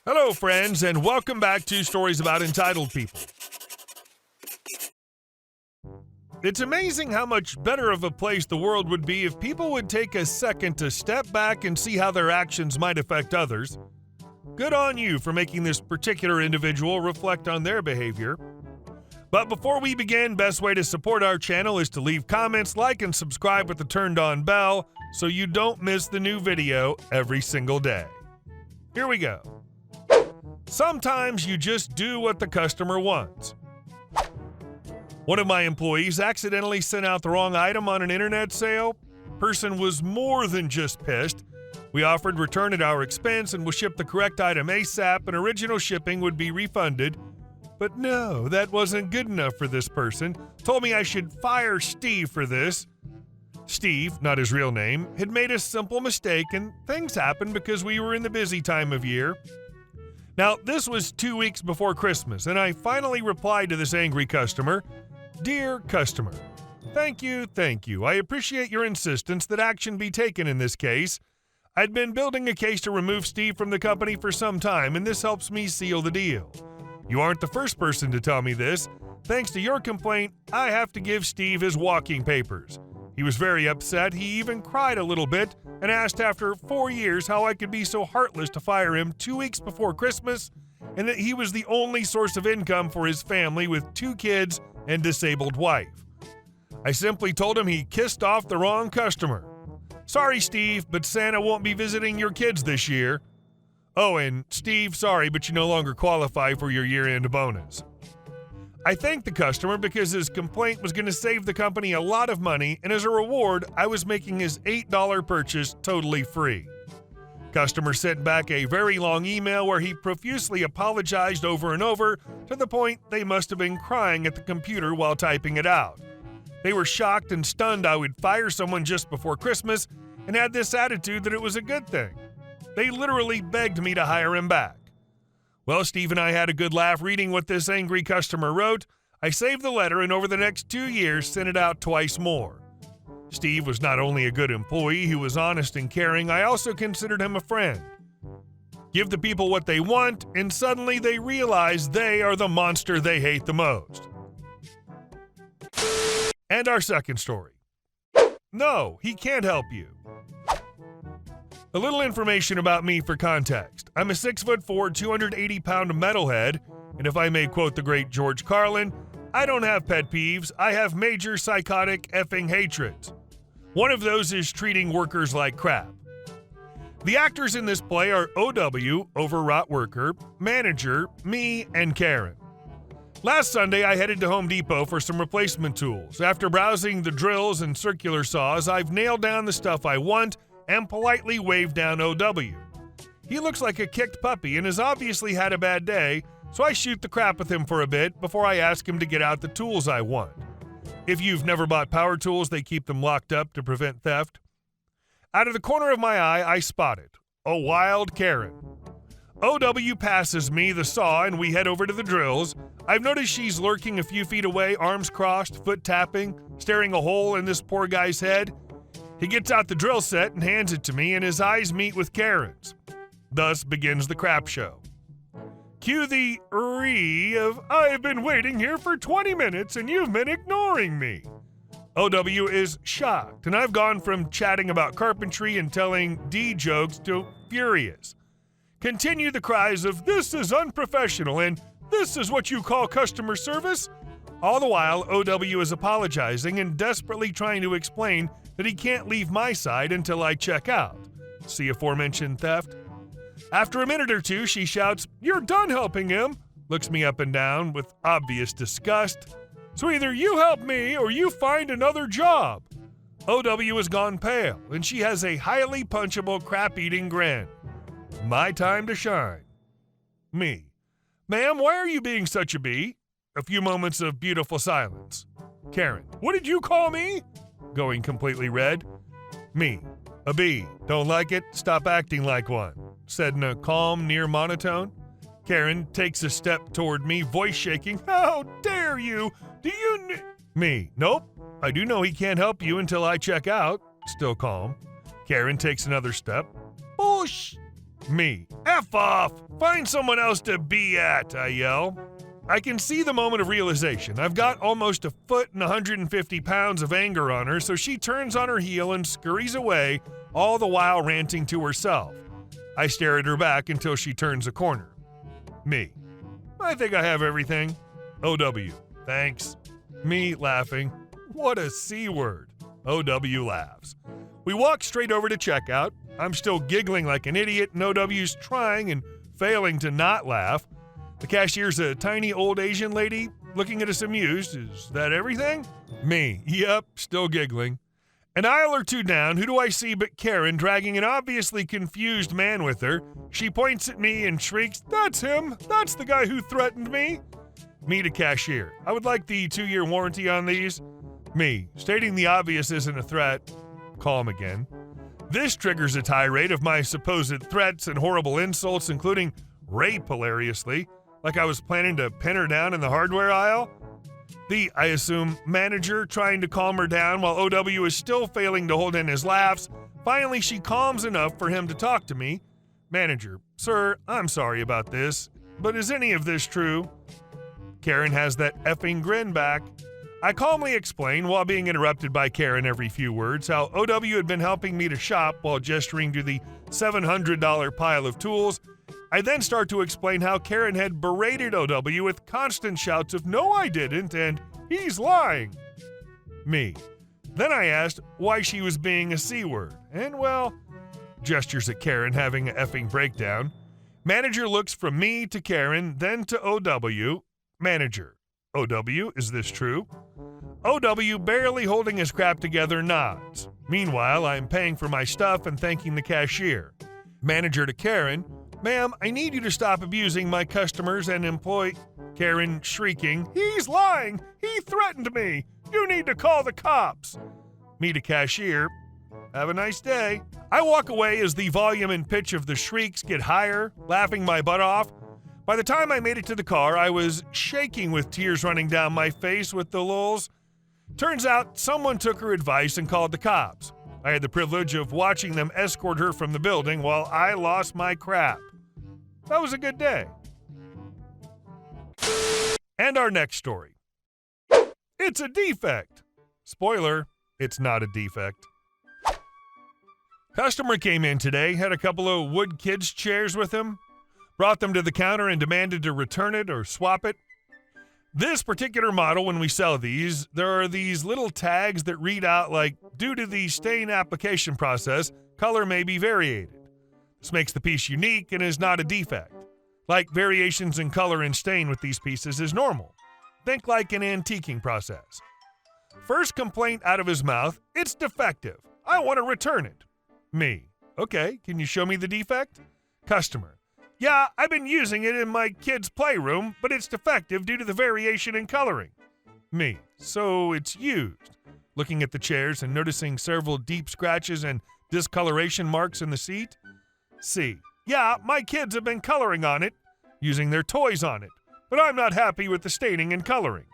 Hello, friends, and welcome back to Stories About Entitled People. It's amazing how much better of a place the world would be if people would take a second to step back and see how their actions might affect others. Good on you for making this particular individual reflect on their behavior. But before we begin, best way to support our channel is to leave comments, like, and subscribe with the turned-on bell so you don't miss the new video every single day. Here we go. Sometimes you just do what the customer wants. One of my employees accidentally sent out the wrong item on an internet sale. Person was more than just pissed. We offered return at our expense and we'll ship the correct item ASAP and original shipping would be refunded. But no, that wasn't good enough for this person. Told me I should fire Steve for this. Steve, not his real name, had made a simple mistake and things happened because we were in the busy time of year. Now, this was 2 weeks before Christmas, and I finally replied to this angry customer. Dear customer, thank you. I appreciate your insistence that action be taken in this case. I'd been building a case to remove Steve from the company for some time, and this helps me seal the deal. You aren't the first person to tell me this. Thanks to your complaint, I have to give Steve his walking papers. He was very upset. He even cried a little bit and asked after 4 years how I could be so heartless to fire him 2 weeks before Christmas and that he was the only source of income for his family with 2 kids and disabled wife. I simply told him he kissed off the wrong customer. Sorry, Steve, but Santa won't be visiting your kids this year. Oh, and Steve, sorry, but you no longer qualify for your year-end bonus. I thanked the customer because his complaint was going to save the company a lot of money, and as a reward, I was making his $8 purchase totally free. Customer sent back a very long email where he profusely apologized over and over to the point they must have been crying at the computer while typing it out. They were shocked and stunned I would fire someone just before Christmas and had this attitude that it was a good thing. They literally begged me to hire him back. Well, Steve and I had a good laugh reading what this angry customer wrote. I saved the letter and over the next 2 years sent it out twice more. Steve was not only a good employee who was honest and caring, I also considered him a friend. Give the people what they want, and suddenly they realize they are the monster they hate the most. And our second story. No, he can't help you. A little information about me for context. I'm a 6'4", 280-pound metalhead, and if I may quote the great George Carlin, I don't have pet peeves, I have major psychotic effing hatreds. One of those is treating workers like crap. The actors in this play are OW, overwrought worker, manager, me, and Karen. Last Sunday, I headed to Home Depot for some replacement tools. After browsing the drills and circular saws, I've nailed down the stuff I want and politely waved down OW. He looks like a kicked puppy and has obviously had a bad day, so I shoot the crap with him for a bit before I ask him to get out the tools I want. If you've never bought power tools, they keep them locked up to prevent theft. Out of the corner of my eye, I spot it. A wild Karen. OW passes me the saw and we head over to the drills. I've noticed she's lurking a few feet away, arms crossed, foot tapping, staring a hole in this poor guy's head. He gets out the drill set and hands it to me, and his eyes meet with Karen's. Thus begins the crap show. Cue the of, I've been waiting here for 20 minutes and you've been ignoring me. OW is shocked, and I've gone from chatting about carpentry and telling D jokes to furious. Continue the cries of, this is unprofessional, and this is what you call customer service? All the while, OW is apologizing and desperately trying to explain that he can't leave my side until I check out. See aforementioned theft? After a minute or two, she shouts, you're done helping him, looks me up and down with obvious disgust. So either you help me or you find another job. OW has gone pale, and she has a highly punchable crap-eating grin. My time to shine. Me. Ma'am, why are you being such a bee? A few moments of beautiful silence. Karen. What did you call me? Going completely red. Me. A bee. Don't like it? Stop acting like one. Said in a calm, near monotone. Karen takes a step toward me, voice shaking. How dare you? Do you Me. Nope. I do know he can't help you until I check out. Still calm. Karen takes another step. Bullsh. Me. F off! Find someone else to be at, I yell. I can see the moment of realization. I've got almost a foot and 150 pounds of anger on her, so she turns on her heel and scurries away, all the while ranting to herself. I stare at her back until she turns a corner. Me. I think I have everything. OW. Thanks. Me laughing. What a C word. OW laughs. We walk straight over to checkout. I'm still giggling like an idiot, and OW's trying and failing to not laugh. The cashier's a tiny old Asian lady looking at us amused. Is that everything? Me. Yep, still giggling. An aisle or two down, who do I see but Karen dragging an obviously confused man with her? She points at me and shrieks, "That's him! That's the guy who threatened me!" Me to cashier. I would like the 2-year warranty on these. Me. Stating the obvious isn't a threat. Calm again. This triggers a tirade of my supposed threats and horrible insults, including rape hilariously, like I was planning to pin her down in the hardware aisle. The, I assume, manager trying to calm her down while OW is still failing to hold in his laughs. Finally, she calms enough for him to talk to me. Manager, sir, I'm sorry about this, but is any of this true? Karen has that effing grin back. I calmly explain, while being interrupted by Karen every few words, how OW had been helping me to shop while gesturing to the $700 pile of tools. I then start to explain how Karen had berated OW with constant shouts of "No, I didn't," and "He's lying." Me. Then I asked why she was being a C-word, and well, gestures at Karen having an effing breakdown. Manager looks from me to Karen, then to OW. Manager. OW, is this true? OW, barely holding his crap together, nods. Meanwhile, I'm paying for my stuff and thanking the cashier. Manager to Karen. Ma'am, I need you to stop abusing my customers and employ... Karen shrieking, "He's lying! He threatened me! You need to call the cops!" Me to cashier. Have a nice day. I walk away as the volume and pitch of the shrieks get higher, laughing my butt off. By the time I made it to the car, I was shaking with tears running down my face with the lulz. Turns out someone took her advice and called the cops. I had the privilege of watching them escort her from the building while I lost my crap. That was a good day. And our next story. It's a defect. Spoiler, it's not a defect. Customer came in today, had a couple of wood kids' chairs with him, brought them to the counter and demanded to return it or swap it. This particular model, when we sell these, there are these little tags that read out like, "Due to the stain application process, color may be variated." This makes the piece unique and is not a defect. Like variations in color and stain with these pieces is normal. Think like an antiquing process. First complaint out of his mouth, "It's defective. I want to return it." Me. Okay, can you show me the defect? Customer. Yeah, I've been using it in my kid's playroom, but it's defective due to the variation in coloring. Me. So it's used. Looking at the chairs and noticing several deep scratches and discoloration marks in the seat. C. Yeah, my kids have been coloring on it, using their toys on it, but I'm not happy with the staining and coloring.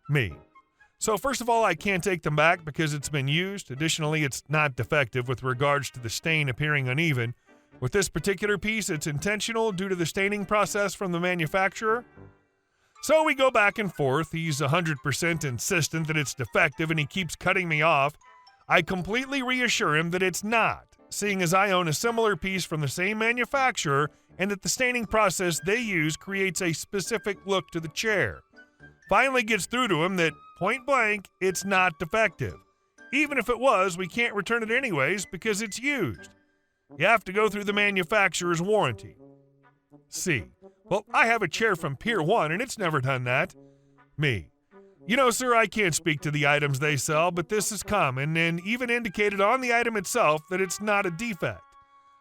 Me. So first of all, I can't take them back because it's been used. Additionally, it's not defective with regards to the stain appearing uneven. With this particular piece, it's intentional due to the staining process from the manufacturer. So we go back and forth. He's 100% insistent that it's defective and he keeps cutting me off. I completely reassure him that it's not, seeing as I own a similar piece from the same manufacturer and that the staining process they use creates a specific look to the chair. Finally gets through to him that, point blank, it's not defective. Even if it was, we can't return it anyways because it's used. You have to go through the manufacturer's warranty. C. Well, I have a chair from Pier 1 and it's never done that. Me. You know, sir, I can't speak to the items they sell, but this is common and even indicated on the item itself that it's not a defect.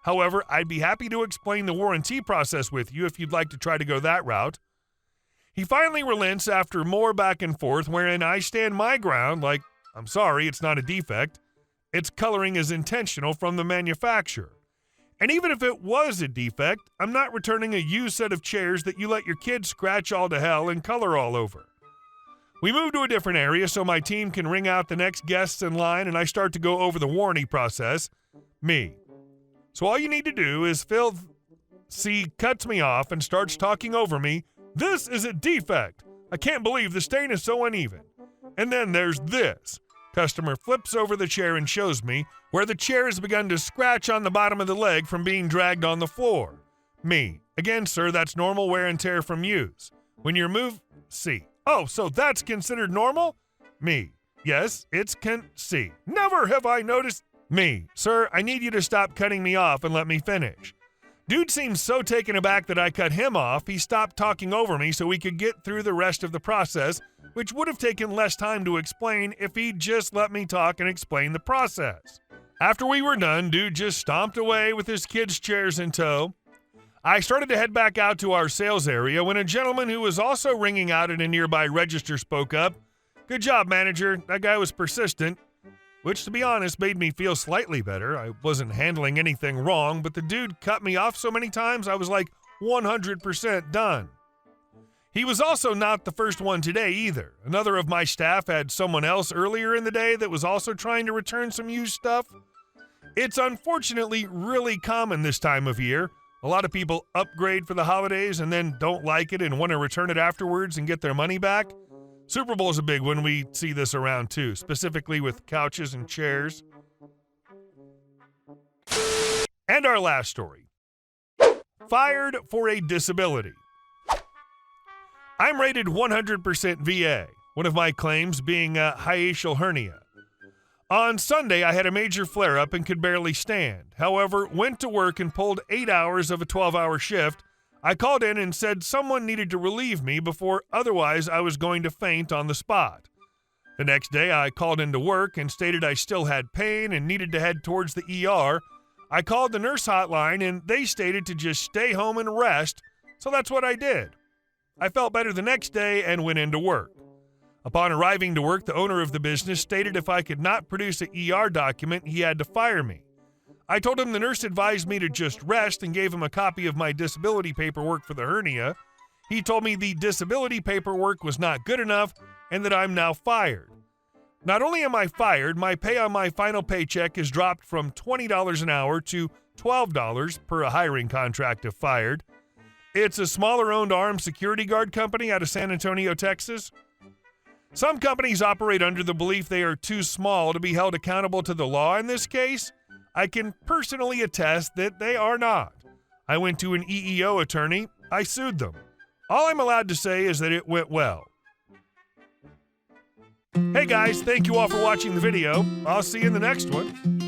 However, I'd be happy to explain the warranty process with you if you'd like to try to go that route. He finally relents after more back and forth, wherein I stand my ground like, I'm sorry, it's not a defect. Its coloring is intentional from the manufacturer. And even if it was a defect, I'm not returning a used set of chairs that you let your kids scratch all to hell and color all over. We move to a different area so my team can ring out the next guests in line and I start to go over the warranty process. Me. So all you need to do is Phil C cuts me off and starts talking over me. This is a defect. I can't believe the stain is so uneven. And then there's this. Customer flips over the chair and shows me where the chair has begun to scratch on the bottom of the leg from being dragged on the floor. Me. Again, sir, that's normal wear and tear from use. When you're C. Oh, so that's considered normal? Me. Yes, it's C. Never have I noticed. Me. Sir, I need you to stop cutting me off and let me finish. Dude seems so taken aback that I cut him off, he stopped talking over me so we could get through the rest of the process, which would have taken less time to explain if he'd just let me talk and explain the process. After we were done, dude just stomped away with his kids' chairs in tow. I started to head back out to our sales area when a gentleman who was also ringing out at a nearby register spoke up. Good job, manager. That guy was persistent. Which, to be honest, made me feel slightly better. I wasn't handling anything wrong, but the dude cut me off so many times I was like 100% done. He was also not the first one today either. Another of my staff had someone else earlier in the day that was also trying to return some used stuff. It's unfortunately really common this time of year. A lot of people upgrade for the holidays and then don't like it and want to return it afterwards and get their money back. Super Bowl is a big one. We see this around too, specifically with couches and chairs. And our last story. Fired for a disability. I'm rated 100% VA, one of my claims being a hiatal hernia. On Sunday, I had a major flare-up and could barely stand. However, went to work and pulled 8 hours of a 12-hour shift. I called in and said someone needed to relieve me before otherwise I was going to faint on the spot. The next day, I called into work and stated I still had pain and needed to head towards the ER. I called the nurse hotline and they stated to just stay home and rest, so that's what I did. I felt better the next day and went into work. Upon arriving to work, the owner of the business stated if I could not produce an ER document, he had to fire me. I told him the nurse advised me to just rest and gave him a copy of my disability paperwork for the hernia. He told me the disability paperwork was not good enough and that I'm now fired. Not only am I fired, my pay on my final paycheck is dropped from $20 an hour to $12 per a hiring contract if fired. It's a smaller-owned armed security guard company out of San Antonio, Texas. Some companies operate under the belief they are too small to be held accountable to the law. In this case, I can personally attest that they are not. I went to an EEO attorney. I sued them. All I'm allowed to say is that it went well. Hey guys, thank you all for watching the video. I'll see you in the next one.